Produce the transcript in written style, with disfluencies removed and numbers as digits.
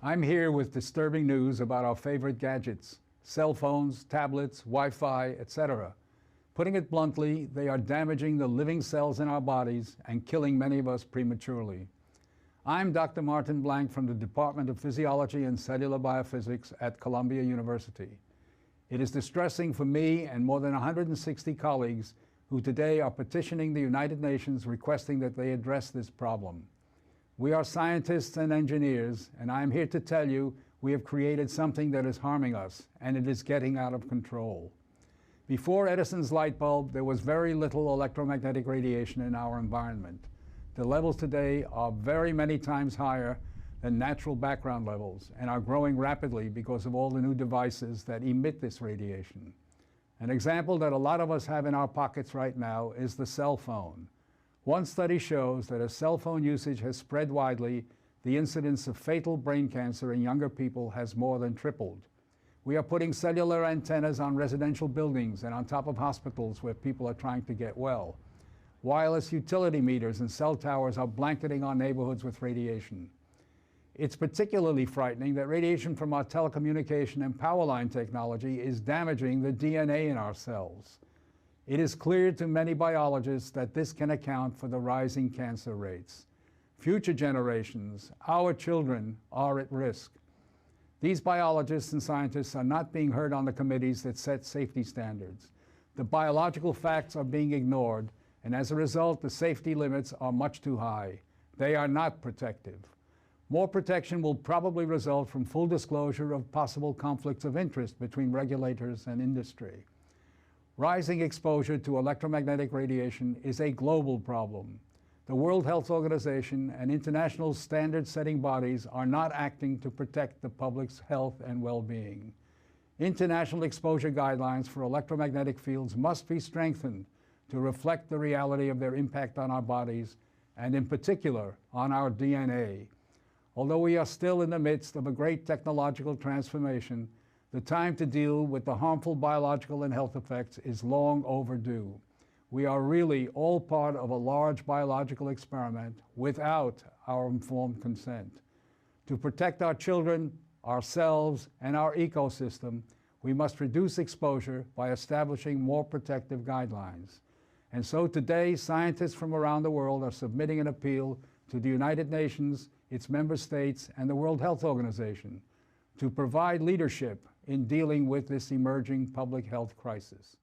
I'm here with disturbing news about our favorite gadgets, cell phones, tablets, Wi-Fi, etc. Putting it bluntly, they are damaging the living cells in our bodies and killing many of us prematurely. I'm Dr. Martin Blanc from the Department of Physiology and Cellular Biophysics at Columbia University. It is distressing for me and more than 160 colleagues who today are petitioning the United Nations requesting that they address this problem. We are scientists and engineers, and I am here to tell you we have created something that is harming us, and it is getting out of control. Before Edison's light bulb, there was very little electromagnetic radiation in our environment. The levels today are very many times higher than natural background levels and are growing rapidly because of all the new devices that emit this radiation. An example that a lot of us have in our pockets right now is the cell phone. One study shows that as cell phone usage has spread widely, the incidence of fatal brain cancer in younger people has more than tripled. We are putting cellular antennas on residential buildings and on top of hospitals where people are trying to get well. Wireless utility meters and cell towers are blanketing our neighborhoods with radiation. It's particularly frightening that radiation from our telecommunication and power line technology is damaging the DNA in our cells. It is clear to many biologists that this can account for the rising cancer rates. Future generations, our children, are at risk. These biologists and scientists are not being heard on the committees that set safety standards. The biological facts are being ignored, and as a result, the safety limits are much too high. They are not protective. More protection will probably result from full disclosure of possible conflicts of interest between regulators and industry. Rising exposure to electromagnetic radiation is a global problem. The World Health Organization and international standard-setting bodies are not acting to protect the public's health and well-being. International exposure guidelines for electromagnetic fields must be strengthened to reflect the reality of their impact on our bodies and, in particular, on our DNA. Although we are still in the midst of a great technological transformation, the time to deal with the harmful biological and health effects is long overdue. We are really all part of a large biological experiment without our informed consent. To protect our children, ourselves, and our ecosystem, we must reduce exposure by establishing more protective guidelines. And so today, scientists from around the world are submitting an appeal to the United Nations, its member states, and the World Health Organization to provide leadership in dealing with this emerging public health crisis.